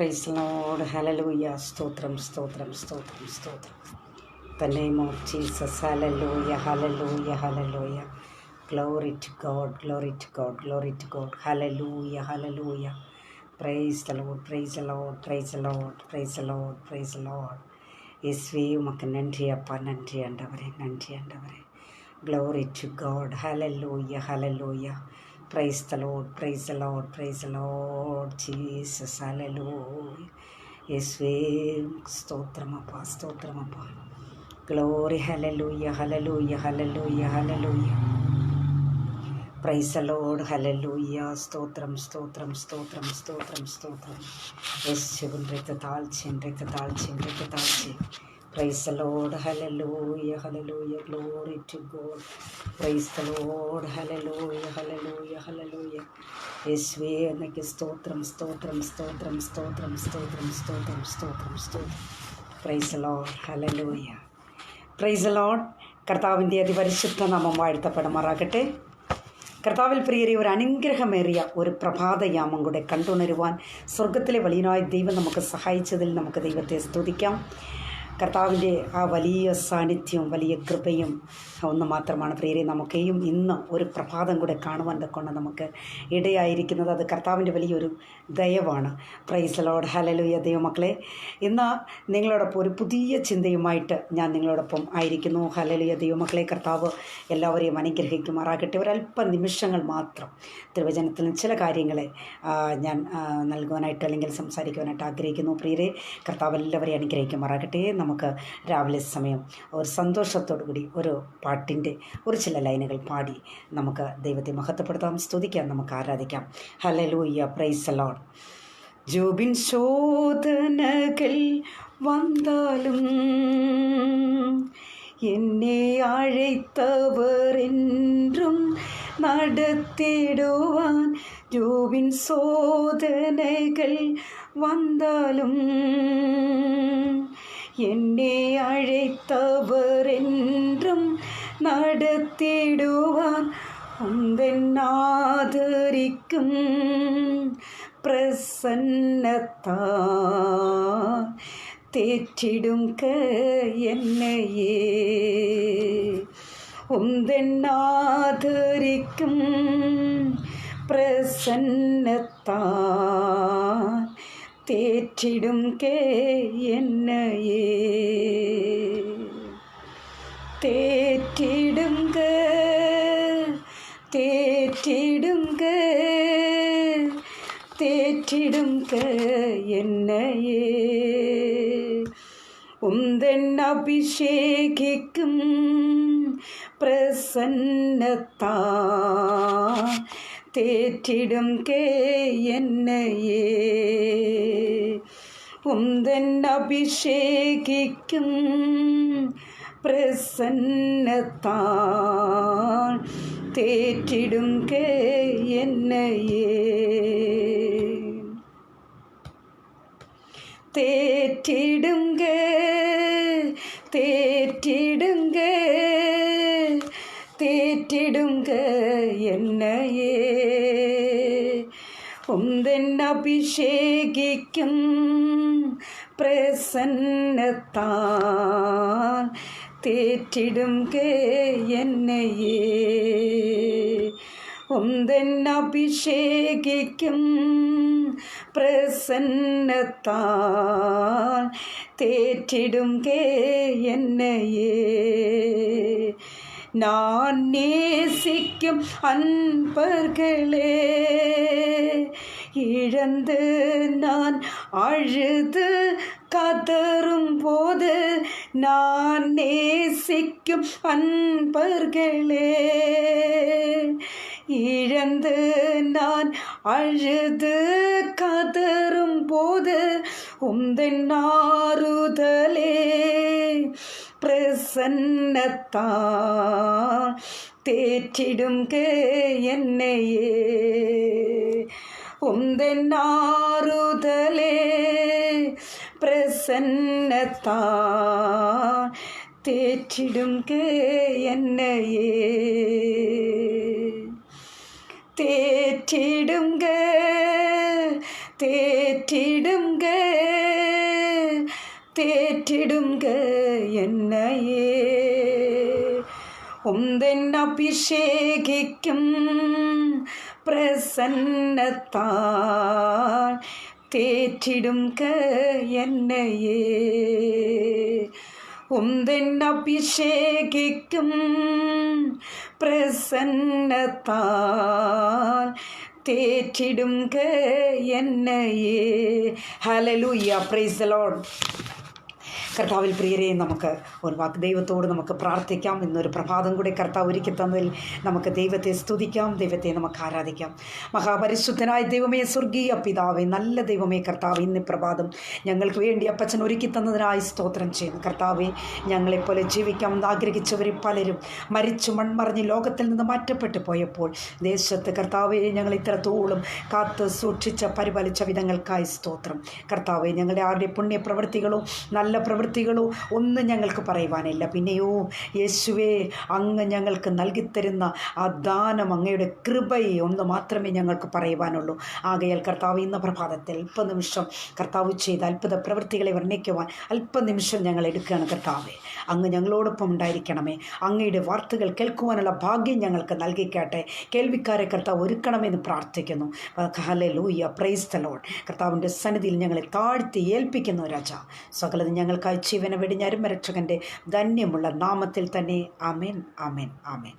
Praise the Lord. Hallelujah. Stotram, stotram, stotram, stotram. The name of Jesus. Hallelujah, hallelujah, hallelujah. Glory to God, glory to God, glory to God. Hallelujah, hallelujah. Praise the Lord, praise the Lord, praise the Lord, praise the Lord, praise the Lord. இயேசுவே உமக்கு நன்றி அப்பா, நன்றி ஆண்டவரே, நன்றி ஆண்டவரே. Glory to God. Hallelujah, hallelujah. Praise the Lord, praise the Lord, praise the Lord. Jesus, hallelujah. இயேசுவே ஸ்தோத்திரம் அப்பா, ஸ்தோத்திரம் அப்பா. Glory, hallelujah, hallelujah, hallelujah, hallelujah. Praise the Lord, hallelujah. ஸ்தோத்திரம், ஸ்தோத்திரம், ஸ்தோத்திரம், ஸ்தோத்திரம், ஸ்தோத்திரம். இயேசுவின் இரத்த தாழ்ச்சி, இரத்த தாழ்ச்சி, இரத்த தாழ்ச்சி. Praise the Lord, hallelujah, hallelujah, glory to God. Praise the Lord, hallelujah, hallelujah, hallelujah. இயேசுவே எனக்கு ஸ்தோத்திரம், ஸ்தோத்திரம், ஸ்தோத்திரம், ஸ்தோத்திரம், ஸ்தோத்திரம், ஸ்தோத்திரம், ஸ்தோத்திரம், ஸ்தோத்திரம். Praise the Lord, hallelujah. Praise the Lord. കർത്താവിൻ്റെ അതിപരിശുദ്ധ നാമം വാഴ്ത്തപ്പെടുമാറാകട്ടെ. കർത്താവിൽ പ്രിയരെ, ഒരു അനുഗ്രഹമേറിയ ഒരു പ്രഭാതയാമം കൂടെ കണ്ടുണരുവാൻ സ്വർഗത്തിലെ വലിയനായ ദൈവം നമുക്ക് സഹായിച്ചതിൽ നമുക്ക് ദൈവത്തെ സ്തുതിക്കാം. കർത്താവിൻ്റെ ആ വലിയ സാന്നിധ്യവും വലിയ കൃപയും ഒന്ന് മാത്രമാണ് പ്രിയരെ നമുക്കെയും ഇന്ന് ഒരു പ്രഭാതം കൂടെ കാണുവാൻ കൊണ്ട് നമുക്ക് ഇടയായിരിക്കുന്നത്. അത് കർത്താവിൻ്റെ വലിയൊരു ദയവാണ്. Praise the Lord, hallelujah. ദൈവമക്കളെ, ഇന്ന് നിങ്ങളോടൊപ്പം ഒരു പുതിയ ചിന്തയുമായിട്ട് ഞാൻ നിങ്ങളോടൊപ്പം ആയിരിക്കുന്നു. ഹല്ലേലൂയ. ദൈവമക്കളെ, കർത്താവ് എല്ലാവരെയും അനുഗ്രഹിക്കുമാറാകട്ടെ. ഒരല്പ നിമിഷങ്ങൾ മാത്രം തിരുവചനത്തിൽ ചില കാര്യങ്ങളെ ഞാൻ നൽകുവാനായിട്ട് അല്ലെങ്കിൽ സംസാരിക്കുവാനായിട്ട് ആഗ്രഹിക്കുന്നു. പ്രിയരെ, കർത്താവ് എല്ലാവരെയും അനുഗ്രഹിക്കുമാറാകട്ടെ. നമുക്ക് രാവിലെ സമയം ഒരു സന്തോഷത്തോടു കൂടി ഒരു പാട്ടിൻ്റെ ഒരു ചില ലൈനുകൾ പാടി നമുക്ക് ദൈവത്തെ മഹത്വപ്പെടുത്താം, സ്തുതിക്കാം, നമുക്ക് ആരാധിക്കാം. Hallelujah, praise the Lord. ജോബിൻ ശോധനകൾ വന്നാലും എന്നെ അழைத்தவர் என்றும் നടത്തിടുവാൻ. ജോബിൻ ശോധനകൾ വന്നാലും என்னை அழைத்தவர் என்றும் நடத்திடுவான். உந்தன் ஆதரிக்கும் பிரசன்னத்தால் தேற்றிடுங்க என்னையே. உந்தன் ஆதரிக்கும் பிரசன்னத்தால் தேற்றிடுங்க என்னையே. தேற்றிடுங்க, தேற்றிடுங்க, தேற்றிடுங்க என்னையே. உந்தன் அபிஷேகிக்கும் பிரசன்னத்தால் தேற்றிடுங்க என்னையே. உந்தன் அபிஷேகிக்கும் பிரசன்னத்தால் தேற்றிடுங்க என்னையே. தேற்றிடுங்க, தேற்றிடுங்க, தேற்றிடுங்க என்னையே. உந்தன் அபிஷேகிக்கும் பிரசன்னத்தால் தேற்றிடுங்க என்னையே. உந்தன் அபிஷேகிக்கும் பிரசன்னத்தால் தேற்றிடுங்க என்னையே. நான் நேசிக்கும் அன்பர்களே, இழந்து நான் அழுது கதறும் போது, நான் நேசிக்கும் அன்பர்களே, இழந்து நான் அழுது கதறும் போது, உந்தன் ஆறுதலே பிரசன்னத்தால் தேற்றிடுங்க என்னையே. உந்தன் ஆறுதலே பிரசன்னத்தால் தேற்றிடுங்க என்னையே. தேற்றிடுங்க, தேற்றிடுங்க தேற்றிடுங்க என்னையே உந்தன் அபிஷேகிக்கும் பிரசன்னத்தால் தேற்றிடுங்க என்னையே உந்தன் அபிஷேகிக்கும் பிரசன்னத்தால் தேற்றிடுங்க என்னையே. Hallelujah, praise the Lord. കർത്താവിൽ പ്രിയരെ, നമുക്ക് ഒരു വാക്ക് ദൈവത്തോട് നമുക്ക് പ്രാർത്ഥിക്കാം. ഇന്നൊരു പ്രഭാതം കൂടി കർത്താവ് ഒരുക്കി തന്നതിൽ നമുക്ക് ദൈവത്തെ സ്തുതിക്കാം, ദൈവത്തെ നമുക്ക് ആരാധിക്കാം. മഹാപരിശുദ്ധനായ ദൈവമേ, സ്വർഗീയ പിതാവേ, നല്ല ദൈവമേ കർത്താവ്, ഇന്ന് പ്രഭാതം ഞങ്ങൾക്ക് വേണ്ടി അപ്പച്ചൻ ഒരുക്കി തന്നതിനായി സ്തോത്രം ചെയ്യുന്നു. കർത്താവെ, ഞങ്ങളെപ്പോലെ ജീവിക്കാം ആഗ്രഹിച്ചവർ പലരും മരിച്ചു മൺമറിഞ്ഞ് ലോകത്തിൽ നിന്ന് മാറ്റപ്പെട്ടു പോയപ്പോൾ ദേശത്ത് കർത്താവെ ഞങ്ങൾ ഇത്രത്തോളം കാത്ത് സൂക്ഷിച്ച പരിപാലിച്ച വിധങ്ങൾക്കായി സ്തോത്രം. കർത്താവെ, ഞങ്ങളുടെ ആരുടെ പുണ്യപ്രവൃത്തികളോ നല്ല പ്രവൃത്തികളോ ഒന്നും ഞങ്ങൾക്ക് പറയുവാനില്ല. പിന്നെയോ യേശുവേ, അങ്ങ് ഞങ്ങൾക്ക് നൽകിത്തരുന്ന ആ ദാനം, അങ്ങയുടെ കൃപയെ ഒന്ന് മാത്രമേ ഞങ്ങൾക്ക് പറയുവാനുള്ളൂ. ആകയാൽ കർത്താവ്, ഇന്ന് പ്രഭാതത്തിൽ അല്പനിമിഷം കർത്താവ് ചെയ്ത അത്ഭുത പ്രവൃത്തികളെ വർണ്ണിക്കുവാൻ അല്പനിമിഷം ഞങ്ങൾ എടുക്കുകയാണ്. കർത്താവേ, അങ്ങ് ഞങ്ങളോടൊപ്പം ഉണ്ടായിരിക്കണമേ. അങ്ങയുടെ വാർത്തകൾ കേൾക്കുവാനുള്ള ഭാഗ്യം ഞങ്ങൾക്ക് നൽകിക്കാട്ടെ. കേൾവിക്കാരെ കർത്താവ് ഒരുക്കണമെന്ന് പ്രാർത്ഥിക്കുന്നു. Hallelujah, praise the Lord. കർത്താവിൻ്റെ സന്നിധിയിൽ ഞങ്ങളെ താഴ്ത്തി ഏൽപ്പിക്കുന്നു രാജ. സകലതും ഞങ്ങൾക്കായി ജീവനെ വെടിഞ്ഞാരും രക്ഷകൻ്റെ ധന്യമുള്ള നാമത്തിൽ തന്നെ amen, amen, amen.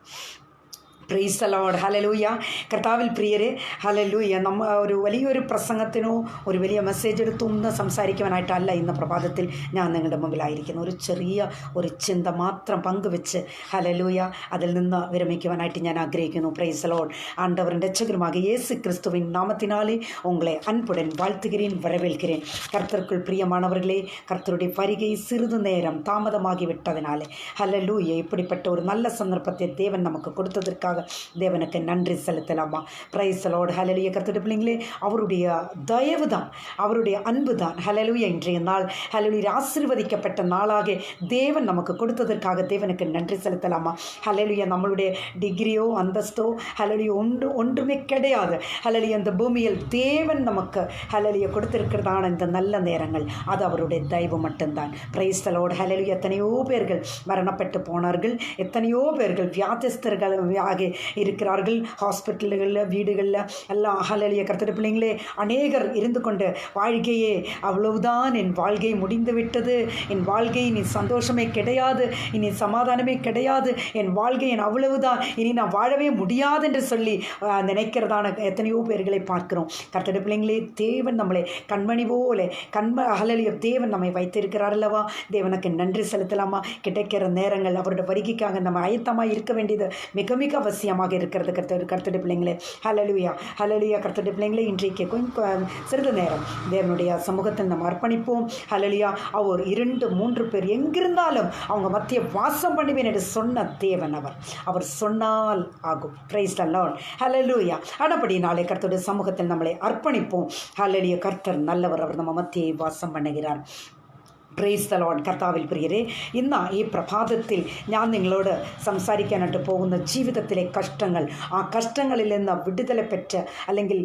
Praise the Lord. Hallelujah. കർത്താവിൽ പ്രിയരെ, ഹല്ലേലൂയ. ഒരു വലിയൊരു പ്രസംഗത്തിനോ ഒരു വലിയ മെസ്സേജ് എടുത്തൊന്ന് സംസാരിക്കുവാനായിട്ടല്ല ഇന്ന് പ്രഭാതത്തിൽ ഞാൻ നിങ്ങളുടെ മുമ്പിലായിരിക്കുന്നു. ഒരു ചെറിയ ഒരു ചിന്ത മാത്രം പങ്കുവെച്ച് ഹല്ലേലൂയ അതിൽ നിന്ന് വിരമിക്കുവാനായിട്ട് ഞാൻ ആഗ്രഹിക്കുന്നു. Praise the Lord. ആണ്ടവറിൻ്റെ രക്ഷകരുമാകിയ இயேசு கிறிஸ்துவின் நாமத்தினாலே உங்களை அன்புடன் வாழ்த்துகிறேன், வரவேற்கிறேன். கர்த்தருக்குள் பிரியமானவர்களே, கர்த்தருடைய வருகை சிறிது நேரம் தாமதமாகிவிட்டதினாலே ஹல்லேலூய இப்படிப்பட்ட ஒரு நல்ல சந்தர்ப்பத்தை தேவன் நமக்கு கொடுத்ததற்காக தேவனுக்கு நன்றி செலுத்தலாமா. Price the Lord. ஹல்லேலூயா. கர்த்தருடைய பிள்ளைங்களே, அவருடைய தயவு தான், அவருடைய அன்பு தான். ஹல்லேலூயா. இன்றைய நாள் ஹல்லேலூயா ஆசீர்வதிக்கப்பட்ட நாளாக தேவன் நமக்கு கொடுத்ததற்காக தேவனுக்கு நன்றி செலுத்தலாமா. ஹல்லேலூயா. நம்மளுடைய டிகிரியோ அந்தஸ்தோ ஹல்லேலூயா ஒன்றுமே கிடையாது. ஹல்லேலூயா. இந்த பூமியில் தேவன் நமக்கு ஹல்லேலூயா கொடுத்திருக்கிறதான இந்த நல்ல நேரங்கள் அது அவருடைய தயவு மட்டும்தான். Praise the Lord. ஹல்லேலூயா. எத்தனையோ பேர்கள் மரணப்பட்டு போனார்கள், எத்தனையோ பேர்கள் வியாதிஸ்தர்கள் இருக்கிறார்கள், ஹாஸ்பிட்டல்களில், வீடுகளில் எல்லாம். ஹல்லேலூயா. கர்த்தருடைய பிள்ளைங்களே, அநேகர் இருந்து கொண்டு வாழ்க்கையே அவ்வளவுதான், என் வாழ்க்கை முடிந்து விட்டது, என் வாழ்க்கை இனி சந்தோஷமே கிடையாது, இனி சமாதானமே கிடையாது, என் வாழ்க்கை என் அவ்வளவுதான், இனி நான் வாழவே முடியாது என்று சொல்லி நினைக்கிறதான எத்தனையோ பேர்களை பார்க்கிறோம். கர்த்தருடைய பிள்ளைங்களே, தேவன் நம்மளை கண்மணி போல ஹல்லேலூயா தேவன் நம்மை வைத்திருக்கிறார் அல்லவா. தேவனுக்கு நன்றி செலுத்தலாமா. கிடைக்கிற நேரங்கள் அவருடைய வருகைக்காக நம்ம ஆயத்தமாக இருக்க வேண்டியது மிக மிக அவசியமாக இருக்கிறது. கர்த்தருடைய பிள்ளைங்களே, ஹல்லேலூயா, ஹல்லேலூயா. கர்த்தருடைய பிள்ளைங்களே, இன்றைக்கு கொஞ்சம் சிறிது நேரம் தேவனுடைய சமூகத்தில் நம்ம அர்ப்பணிப்போம். ஹல்லேலூயா. அவர் 2-3 பேர் எங்கிருந்தாலும் அவங்க மத்திய வாசம் பண்ணுவேன் என்று சொன்ன தேவன் அவர் சொன்னால் ஆகும். Price the Lord. ஹல்லேலூயா. ஆனபடினாலே கர்த்தருடைய சமூகத்தில் நம்மளை அர்ப்பணிப்போம். ஹல்லேலூயா. கர்த்தர் நல்லவர், அவர் நம்ம மத்திய வாசம் பண்ணுகிறார். Price the Lord. കർത്താവിൽ പ്രിയരെ, ഇന്ന് ഈ പ്രഭാതത്തിൽ ഞാൻ നിങ്ങളോട് സംസാരിക്കാനായിട്ട് പോകുന്ന ജീവിതത്തിലെ കഷ്ടങ്ങൾ, ആ കഷ്ടങ്ങളിൽ നിന്ന് വിടുതല പെറ്റ് അല്ലെങ്കിൽ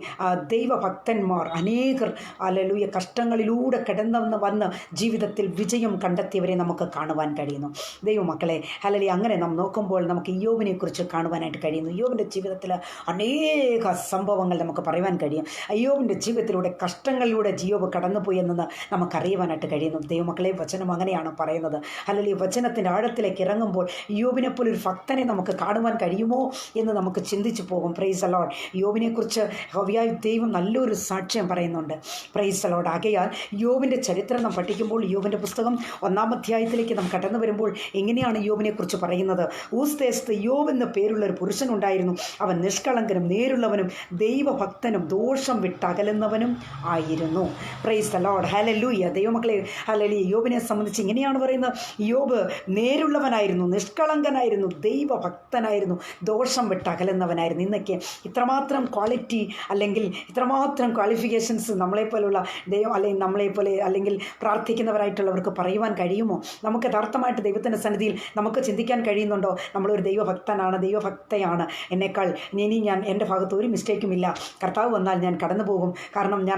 ദൈവഭക്തന്മാർ അനേകർ ഹല്ലേലൂയ കഷ്ടങ്ങളിലൂടെ കിടന്നു വന്ന് ജീവിതത്തിൽ വിജയം കണ്ടെത്തിയവരെ നമുക്ക് കാണുവാൻ കഴിയുന്നു. ദൈവമക്കളെ, ഹല്ലേലൂയ. അങ്ങനെ നാം നോക്കുമ്പോൾ നമുക്ക് ഇയ്യോബിനെ കുറിച്ച് കാണുവാനായിട്ട് കഴിയുന്നു. ഇയ്യോബിൻ്റെ ജീവിതത്തിൽ അനേക സംഭവങ്ങൾ നമുക്ക് പറയുവാൻ കഴിയും. ഇയ്യോബിൻ്റെ ജീവിതത്തിലൂടെ കഷ്ടങ്ങളിലൂടെ ഇയ്യോബ് കടന്നുപോയി എന്നത് നമുക്കറിയുവാനായിട്ട് കഴിയുന്നു. ദൈവമക്കളെ, വചനം അങ്ങനെയാണ് പറയുന്നത്. അല്ലെങ്കിൽ വചനത്തിൻ്റെ ആഴത്തിലേക്ക് ഇറങ്ങുമ്പോൾ ഇയ്യോബിനെ പോലെ ഒരു ഭക്തനെ നമുക്ക് കാണുവാൻ കഴിയുമോ എന്ന് നമുക്ക് ചിന്തിച്ചു പോകും. Praise the Lord. ഇയ്യോബിനെക്കുറിച്ച് ഹോവിയായ ദൈവം നല്ലൊരു സാക്ഷ്യം പറയുന്നുണ്ട്. Praise the Lord. ആകയാൽ ഇയ്യോബിൻ്റെ ചരിത്രം നാം പഠിക്കുമ്പോൾ ഇയ്യോബിൻ്റെ പുസ്തകം 1-ാം അധ്യായത്തിലേക്ക് നാം കടന്നു വരുമ്പോൾ എങ്ങനെയാണ് ഇയ്യോബിനെക്കുറിച്ച് പറയുന്നത്. ഊസ് ദേശത്ത് ഇയ്യോബ് എന്ന പേരുള്ള ഒരു പുരുഷനുണ്ടായിരുന്നു. അവൻ നിഷ്കളങ്കനും നേരുള്ളവനും ദൈവഭക്തനും ദോഷം വിട്ടകലുന്നവനും ആയിരുന്നു. Price the Lord. ഹല്ലേലൂയ. ദൈവമക്കളെ, ഹല്ലേലൂയ. യോബിനെ സംബന്ധിച്ച് ഇങ്ങനെയാണ് പറയുന്നത്, യോബ് നേരുള്ളവനായിരുന്നു, നിഷ്കളങ്കനായിരുന്നു, ദൈവഭക്തനായിരുന്നു, ദോഷം വിട്ട് അകലുന്നവനായിരുന്നു. ഇന്നൊക്കെ ഇത്രമാത്രം ക്വാളിറ്റി അല്ലെങ്കിൽ ഇത്രമാത്രം ക്വാളിഫിക്കേഷൻസ് നമ്മളെപ്പോലുള്ള ദൈവം അല്ലെങ്കിൽ നമ്മളെപ്പോലെ അല്ലെങ്കിൽ പ്രാർത്ഥിക്കുന്നവരായിട്ടുള്ളവർക്ക് പറയുവാൻ കഴിയുമോ? നമുക്ക് യഥാർത്ഥമായിട്ട് ദൈവത്തിൻ്റെ സന്നിധിയിൽ നമുക്ക് ചിന്തിക്കാൻ കഴിയുന്നുണ്ടോ? നമ്മളൊരു ദൈവഭക്തനാണ്, ദൈവഭക്തയാണ്, എന്നേക്കാൾ ഇനി ഞാൻ എൻ്റെ ഭാഗത്ത് ഒരു മിസ്റ്റേക്കുമില്ല, കർത്താവ് വന്നാൽ ഞാൻ കടന്നു പോകും, കാരണം ഞാൻ